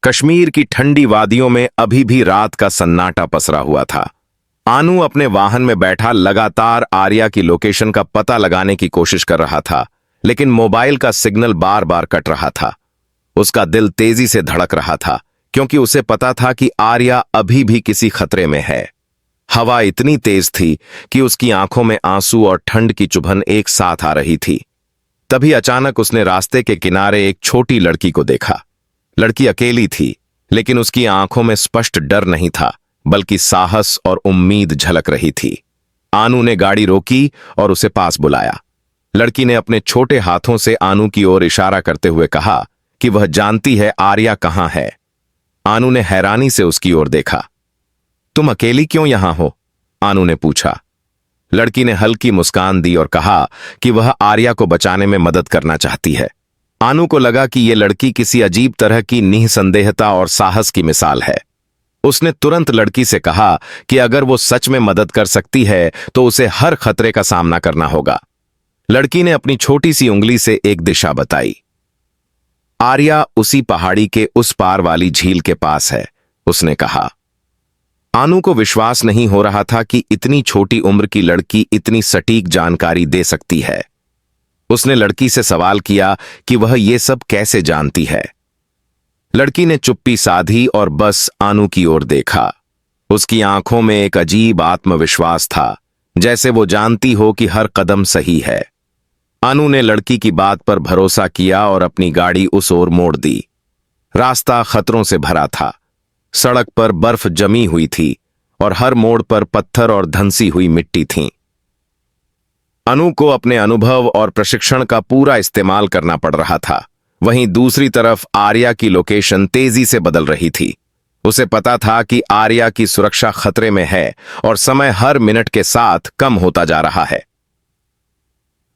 कश्मीर की ठंडी वादियों में अभी भी रात का सन्नाटा पसरा हुआ था। आनू अपने वाहन में बैठा लगातार आर्या की लोकेशन का पता लगाने की कोशिश कर रहा था, लेकिन मोबाइल का सिग्नल बार बार कट रहा था। उसका दिल तेजी से धड़क रहा था, क्योंकि उसे पता था कि आर्या अभी भी किसी खतरे में है। हवा इतनी तेज थी कि उसकी आंखों में आंसू और ठंड की चुभन एक साथ आ रही थी। तभी अचानक उसने रास्ते के किनारे एक छोटी लड़की को देखा। लड़की अकेली थी, लेकिन उसकी आंखों में स्पष्ट डर नहीं था, बल्कि साहस और उम्मीद झलक रही थी। आनू ने गाड़ी रोकी और उसे पास बुलाया। लड़की ने अपने छोटे हाथों से आनू की ओर इशारा करते हुए कहा कि वह जानती है आर्या कहां है। आनू ने हैरानी से उसकी ओर देखा। तुम अकेली क्यों यहां हो? आनू ने पूछा। लड़की ने हल्की मुस्कान दी और कहा कि वह आर्या को बचाने में मदद करना चाहती है। आनू को लगा कि यह लड़की किसी अजीब तरह की निःसंदेहता और साहस की मिसाल है। उसने तुरंत लड़की से कहा कि अगर वो सच में मदद कर सकती है तो उसे हर खतरे का सामना करना होगा। लड़की ने अपनी छोटी सी उंगली से एक दिशा बताई। आर्या उसी पहाड़ी के उस पार वाली झील के पास है, उसने कहा। आनू को विश्वास नहीं हो रहा था कि इतनी छोटी उम्र की लड़की इतनी सटीक जानकारी दे सकती है। उसने लड़की से सवाल किया कि वह ये सब कैसे जानती है। लड़की ने चुप्पी साधी और बस आनू की ओर देखा। उसकी आंखों में एक अजीब आत्मविश्वास था, जैसे वो जानती हो कि हर कदम सही है। आनू ने लड़की की बात पर भरोसा किया और अपनी गाड़ी उस ओर मोड़ दी। रास्ता खतरों से भरा था। सड़क पर बर्फ जमी हुई थी और हर मोड़ पर पत्थर और धंसी हुई मिट्टी थी। अनु को अपने अनुभव और प्रशिक्षण का पूरा इस्तेमाल करना पड़ रहा था। वहीं दूसरी तरफ आर्या की लोकेशन तेजी से बदल रही थी। उसे पता था कि आर्या की सुरक्षा खतरे में है और समय हर मिनट के साथ कम होता जा रहा है।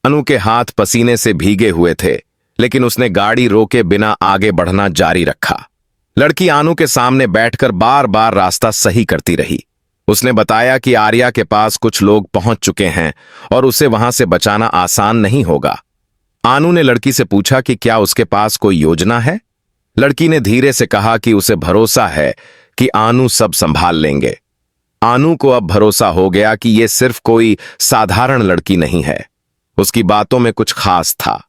अनु के हाथ पसीने से भीगे हुए थे, लेकिन उसने गाड़ी रोके बिना आगे बढ़ना जारी रखा। लड़की आनू के सामने बैठकर बार बार रास्ता सही करती रही। उसने बताया कि आर्या के पास कुछ लोग पहुंच चुके हैं और उसे वहां से बचाना आसान नहीं होगा। आनू ने लड़की से पूछा कि क्या उसके पास कोई योजना है। लड़की ने धीरे से कहा कि उसे भरोसा है कि आनू सब संभाल लेंगे। आनू को अब भरोसा हो गया कि यह सिर्फ कोई साधारण लड़की नहीं है। उसकी बातों में कुछ खास था,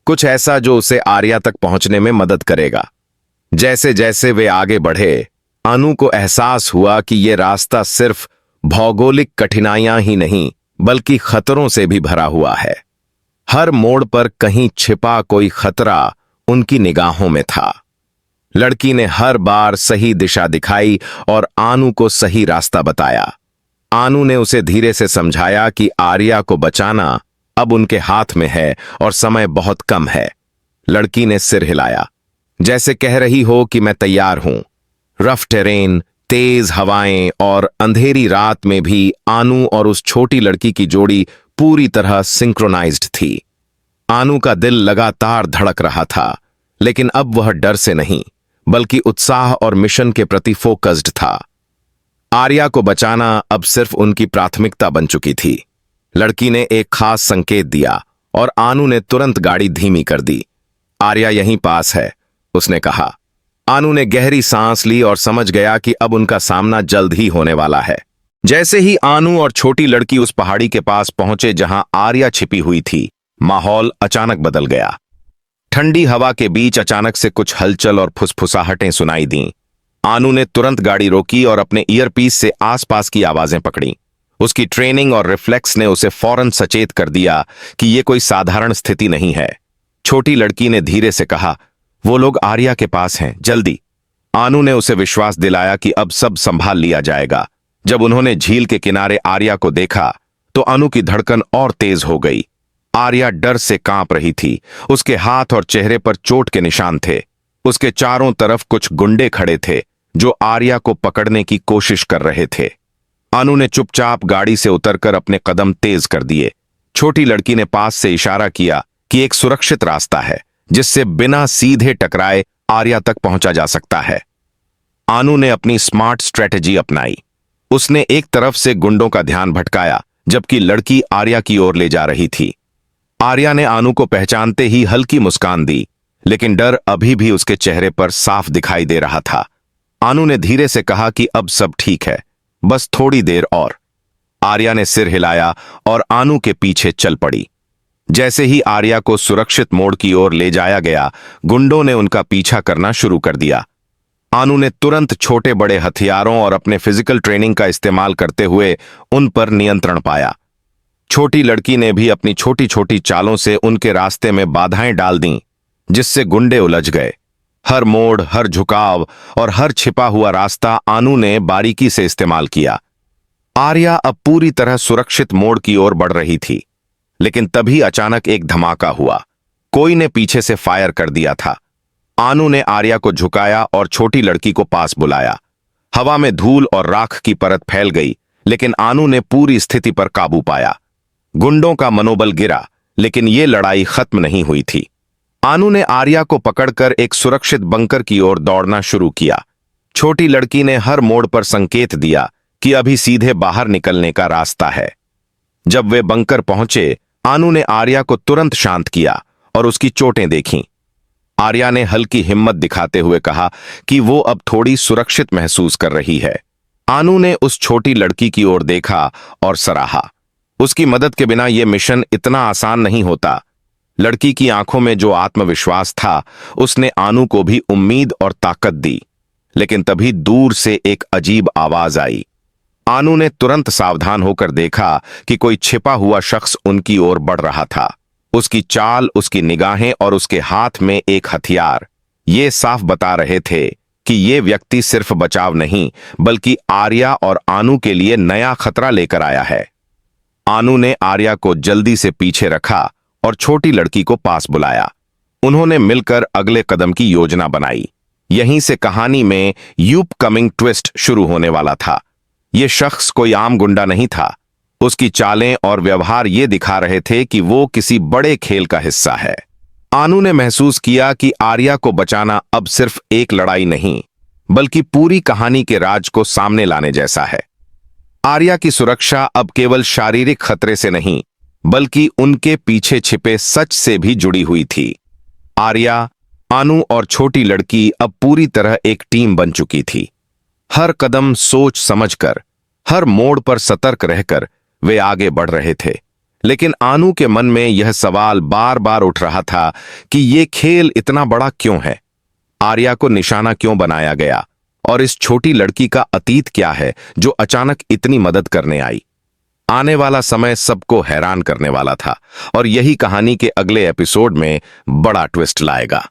कुछ ऐसा जो उसे आर्या तक पहुंचने में मदद करेगा। जैसे जैसे वे आगे बढ़े, अनु को एहसास हुआ कि यह रास्ता सिर्फ भौगोलिक कठिनाइयां ही नहीं, बल्कि खतरों से भी भरा हुआ है। हर मोड़ पर कहीं छिपा कोई खतरा उनकी निगाहों में था। लड़की ने हर बार सही दिशा दिखाई और आनू को सही रास्ता बताया। आनू ने उसे धीरे से समझाया कि आर्या को बचाना अब उनके हाथ में है और समय बहुत कम है। लड़की ने सिर हिलाया, जैसे कह रही हो कि मैं तैयार हूं। रफ टेरेन, तेज हवाएं और अंधेरी रात में भी आनू और उस छोटी लड़की की जोड़ी पूरी तरह सिंक्रोनाइज्ड थी। आनू का दिल लगातार धड़क रहा था, लेकिन अब वह डर से नहीं, बल्कि उत्साह और मिशन के प्रति फोकस्ड था। आर्या को बचाना अब सिर्फ उनकी प्राथमिकता बन चुकी थी। लड़की ने एक खास संकेत दिया और आनू ने तुरंत गाड़ी धीमी कर दी। आर्या यहीं पास है, उसने कहा। आनू ने गहरी सांस ली और समझ गया कि अब उनका सामना जल्द ही होने वाला है। जैसे ही आनू और छोटी लड़की उस पहाड़ी के पास पहुंचे जहां आर्या छिपी हुई थी, माहौल अचानक बदल गया। ठंडी हवा के बीच अचानक से कुछ हलचल और फुसफुसाहटें सुनाई दीं। आनू ने तुरंत गाड़ी रोकी और अपने ईयरपीस से आसपास की आवाजें पकड़ी। उसकी ट्रेनिंग और रिफ्लेक्स ने उसे फौरन सचेत कर दिया कि यह कोई साधारण स्थिति नहीं है। छोटी लड़की ने धीरे से कहा, वो लोग आर्या के पास हैं, जल्दी। आनू ने उसे विश्वास दिलाया कि अब सब संभाल लिया जाएगा। जब उन्होंने झील के किनारे आर्या को देखा तो आनू की धड़कन और तेज हो गई। आर्या डर से कांप रही थी। उसके हाथ और चेहरे पर चोट के निशान थे। उसके चारों तरफ कुछ गुंडे खड़े थे जो आर्या को पकड़ने की कोशिश कर रहे थे। आनू ने चुपचाप गाड़ी से उतरकर अपने कदम तेज कर दिए। छोटी लड़की ने पास से इशारा किया कि एक सुरक्षित रास्ता है जिससे बिना सीधे टकराए आर्या तक पहुंचा जा सकता है। आनू ने अपनी स्मार्ट स्ट्रेटेजी अपनाई। उसने एक तरफ से गुंडों का ध्यान भटकाया, जबकि लड़की आर्या की ओर ले जा रही थी। आर्या ने आनू को पहचानते ही हल्की मुस्कान दी, लेकिन डर अभी भी उसके चेहरे पर साफ दिखाई दे रहा था। आनू ने धीरे से कहा कि अब सब ठीक है, बस थोड़ी देर और। आर्या ने सिर हिलाया और आनू के पीछे चल पड़ी। जैसे ही आर्या को सुरक्षित मोड़ की ओर ले जाया गया, गुंडों ने उनका पीछा करना शुरू कर दिया। आनू ने तुरंत छोटे बड़े हथियारों और अपने फिजिकल ट्रेनिंग का इस्तेमाल करते हुए उन पर नियंत्रण पाया। छोटी लड़की ने भी अपनी छोटी छोटी चालों से उनके रास्ते में बाधाएं डाल दीं, जिससे गुंडे उलझ गए। हर मोड़, हर झुकाव और हर छिपा हुआ रास्ता आनू ने बारीकी से इस्तेमाल किया। आर्या अब पूरी तरह सुरक्षित मोड़ की ओर बढ़ रही थी, लेकिन तभी अचानक एक धमाका हुआ। कोई ने पीछे से फायर कर दिया था। आनू ने आर्या को झुकाया और छोटी लड़की को पास बुलाया। हवा में धूल और राख की परत फैल गई, लेकिन आनू ने पूरी स्थिति पर काबू पाया। गुंडों का मनोबल गिरा, लेकिन यह लड़ाई खत्म नहीं हुई थी। आनू ने आर्या को पकड़कर एक सुरक्षित बंकर की ओर दौड़ना शुरू किया। छोटी लड़की ने हर मोड़ पर संकेत दिया कि अभी सीधे बाहर निकलने का रास्ता है। जब वे बंकर पहुंचे, आनू ने आर्या को तुरंत शांत किया और उसकी चोटें देखीं। आर्या ने हल्की हिम्मत दिखाते हुए कहा कि वो अब थोड़ी सुरक्षित महसूस कर रही है। आनू ने उस छोटी लड़की की ओर देखा और सराहा। उसकी मदद के बिना यह मिशन इतना आसान नहीं होता। लड़की की आंखों में जो आत्मविश्वास था, उसने आनू को भी उम्मीद और ताकत दी। लेकिन तभी दूर से एक अजीब आवाज आई। आनू ने तुरंत सावधान होकर देखा कि कोई छिपा हुआ शख्स उनकी ओर बढ़ रहा था। उसकी चाल, उसकी निगाहें और उसके हाथ में एक हथियार ये साफ बता रहे थे कि ये व्यक्ति सिर्फ बचाव नहीं, बल्कि आर्या और आनू के लिए नया खतरा लेकर आया है। आनू ने आर्या को जल्दी से पीछे रखा और छोटी लड़की को पास बुलाया। उन्होंने मिलकर अगले कदम की योजना बनाई। यहीं से कहानी में यूप कमिंग ट्विस्ट शुरू होने वाला था। यह शख्स कोई आम गुंडा नहीं था। उसकी चालें और व्यवहार ये दिखा रहे थे कि वो किसी बड़े खेल का हिस्सा है। आनू ने महसूस किया कि आर्या को बचाना अब सिर्फ एक लड़ाई नहीं, बल्कि पूरी कहानी के राज को सामने लाने जैसा है। आर्या की सुरक्षा अब केवल शारीरिक खतरे से नहीं, बल्कि उनके पीछे छिपे सच से भी जुड़ी हुई थी। आर्या, आनू और छोटी लड़की अब पूरी तरह एक टीम बन चुकी थी। हर कदम सोच समझकर, हर मोड़ पर सतर्क रहकर वे आगे बढ़ रहे थे। लेकिन आनू के मन में यह सवाल बार बार उठ रहा था कि यह खेल इतना बड़ा क्यों है? आर्या को निशाना क्यों बनाया गया? और इस छोटी लड़की का अतीत क्या है जो अचानक इतनी मदद करने आई? आने वाला समय सबको हैरान करने वाला था, और यही कहानी के अगले एपिसोड में बड़ा ट्विस्ट लाएगा।